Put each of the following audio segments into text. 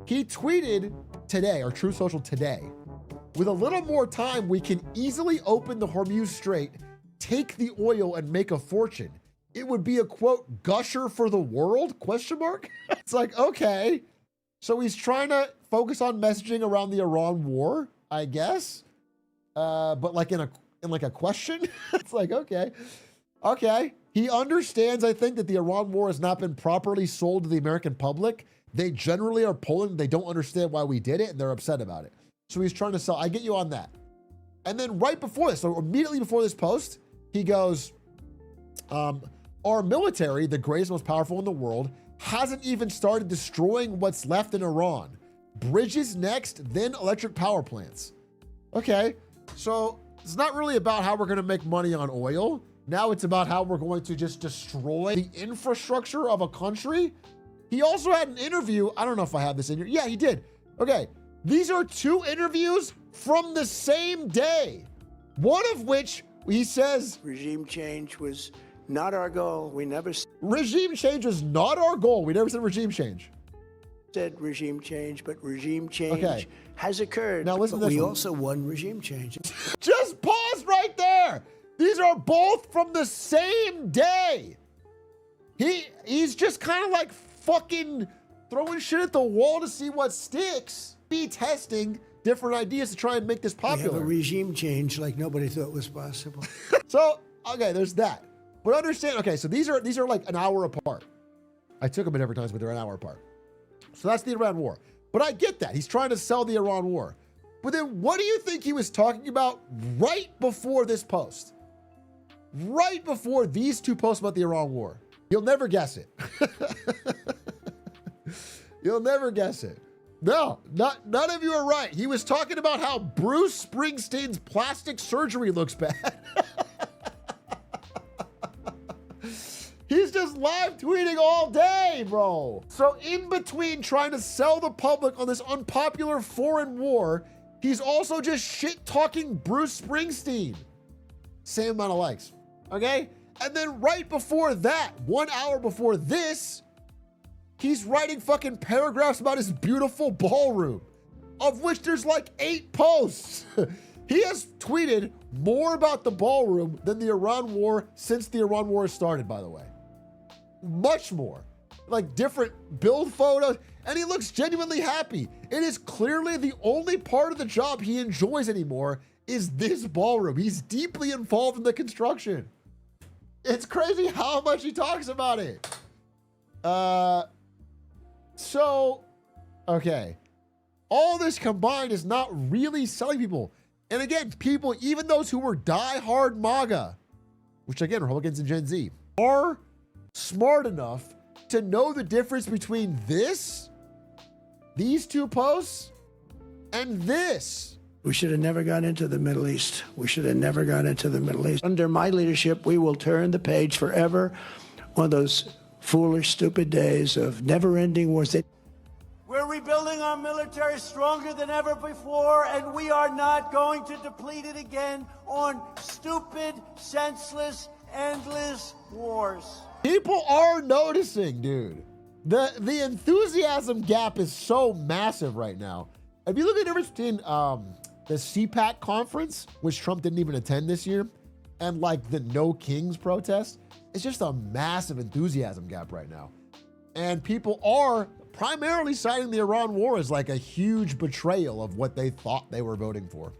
He tweeted today, or True Social today, with a little more time, we can easily open the Hormuz Strait, take the oil, and make a fortune. It would be a, quote, gusher for the world, question mark? It's like, okay. So he's trying to focus on messaging around the Iran war, I guess. But like in like a question? It's like, okay. Okay. He understands, I think, that the Iran war has not been properly sold to the American public. They generally are polling. They don't understand why we did it, and they're upset about it. So he's trying to sell. I get you on that. And then right before this, so immediately before this post, he goes, our military, the greatest, most powerful in the world, hasn't even started destroying what's left in Iran. Bridges next, then electric power plants. Okay, so it's not really about how we're going to make money on oil. Now it's about how we're going to just destroy the infrastructure of a country. He also had an interview. I don't know if I have this in here. Yeah, he did. Okay, these are two interviews from the same day. One of which he says, regime change was not our goal. We never regime change was not our goal. We never said regime change. Said regime change, but regime change has occurred. Now listen to but this we one. also won regime change. Just pause right there. These are both from the same day. He's just kind of like fucking throwing shit at the wall to see what sticks. Be testing different ideas to try and make this popular. We have a regime change like nobody thought was possible. So, okay, there's that. But understand, okay, so these are like an hour apart. I took them at different times, but they're an hour apart. So that's the Iran war. But I get that. He's trying to sell the Iran war. But then what do you think he was talking about right before this post? Right before these two posts about the Iran war. You'll never guess it. You'll never guess it. No, none of you are right. He was talking about how Bruce Springsteen's plastic surgery looks bad. He's just live tweeting all day, bro. So in between trying to sell the public on this unpopular foreign war, he's also just shit talking Bruce Springsteen. Same amount of likes, okay? And then right before that, 1 hour before this, he's writing fucking paragraphs about his beautiful ballroom, of which there's like 8 posts. He has tweeted more about the ballroom than the Iran war since the Iran war started, by the way. Much more. Like different build photos, and he looks genuinely happy. It is clearly the only part of the job he enjoys anymore is this ballroom. He's deeply involved in the construction. It's crazy how much he talks about it. So, okay. All this combined is not really selling people. And again, people, even those who were die-hard MAGA, which again, Republicans and Gen Z, are smart enough to know the difference between these two posts, and this. We should have never gone into the Middle East. We should have never gone into the Middle East. Under my leadership, we will turn the page forever on those foolish, stupid days of never-ending wars. We're rebuilding our military stronger than ever before, and we are not going to deplete it again on stupid, senseless, endless wars. People are noticing, dude. The enthusiasm gap is so massive right now. If you look at the difference between the CPAC conference, which Trump didn't even attend this year, and like the No Kings protest, it's just a massive enthusiasm gap right now. And people are primarily citing the Iran war as like a huge betrayal of what they thought they were voting for.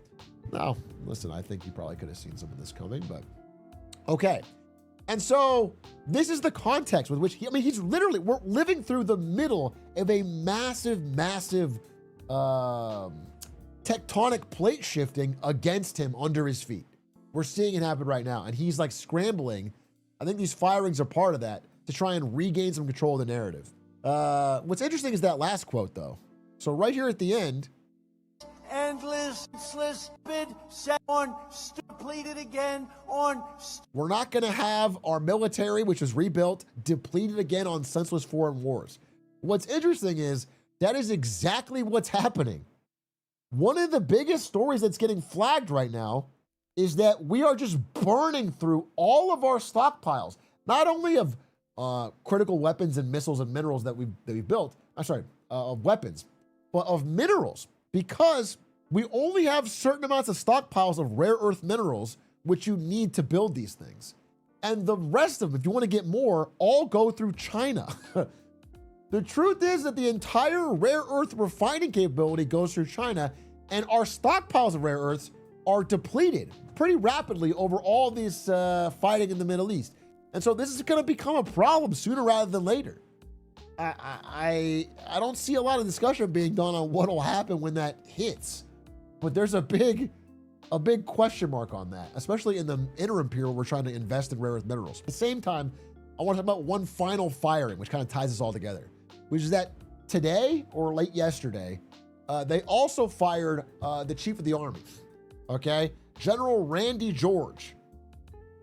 Now, listen, I think you probably could have seen some of this coming, but okay. And so this is the context with which he's literally, we're living through the middle of a massive, massive tectonic plate shifting against him under his feet. We're seeing it happen right now. And he's like scrambling. I think these firings are part of that to try and regain some control of the narrative. What's interesting is that last quote though. So right here at the end, endless, stupid, on, depleted again, on. We're not going to have our military, which was rebuilt, depleted again on senseless foreign wars. What's interesting is that is exactly what's happening. One of the biggest stories that's getting flagged right now is that we are just burning through all of our stockpiles, not only of critical weapons and missiles and minerals that we've built. I'm sorry, of weapons. but of minerals, because we only have certain amounts of stockpiles of rare earth minerals, which you need to build these things. And the rest of them, if you want to get more, all go through China. The truth is that the entire rare earth refining capability goes through China, and our stockpiles of rare earths are depleted pretty rapidly over all this fighting in the Middle East. And so this is going to become a problem sooner rather than later. I don't see a lot of discussion being done on what will happen when that hits, but there's a big question mark on that, especially in the interim period we're trying to invest in rare earth minerals. At the same time, I want to talk about one final firing, which kind of ties this all together, which is that today or late yesterday, they also fired the chief of the army, okay? General Randy George,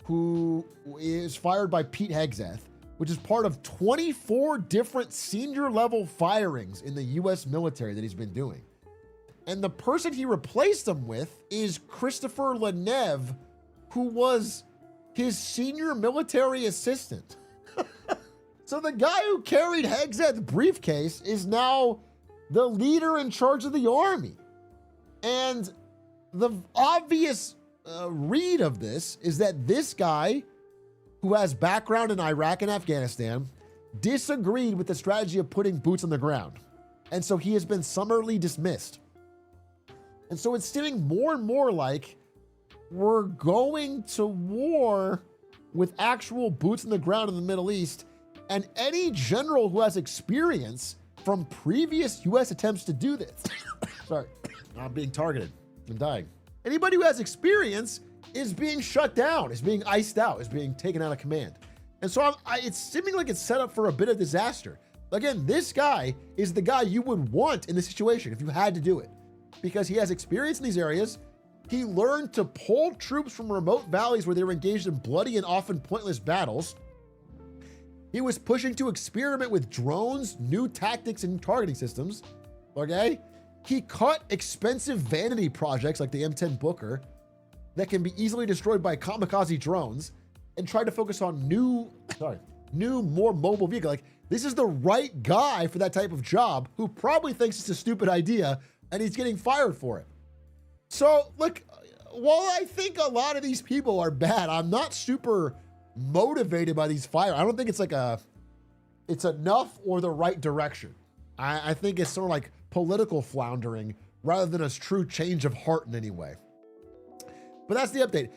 who is fired by Pete Hegseth, which is part of 24 different senior level firings in the US military that he's been doing. And the person he replaced him with is Christopher Leneve, who was his senior military assistant. So the guy who carried Hegseth's briefcase is now the leader in charge of the army. And the obvious read of this is that this guy, who has background in Iraq and Afghanistan, disagreed with the strategy of putting boots on the ground. And so he has been summarily dismissed. And so it's seeming more and more like we're going to war with actual boots on the ground in the Middle East. And any general who has experience from previous US attempts to do this, sorry, I'm being targeted, I'm dying. Anybody who has experience is being shut down, is being iced out, is being taken out of command. And so it's seeming like it's set up for a bit of disaster. Again, this guy is the guy you would want in this situation if you had to do it, because he has experience in these areas. He learned to pull troops from remote valleys where they were engaged in bloody and often pointless battles. He was pushing to experiment with drones, new tactics, and targeting systems, okay? He cut expensive vanity projects like the M10 Booker that can be easily destroyed by kamikaze drones and tried to focus on new, more mobile vehicle. Like, this is the right guy for that type of job, who probably thinks it's a stupid idea and he's getting fired for it. So look, while I think a lot of these people are bad, I'm not super motivated by these fires. I don't think it's enough or the right direction. I think it's sort of like political floundering rather than a true change of heart in any way. But that's the update.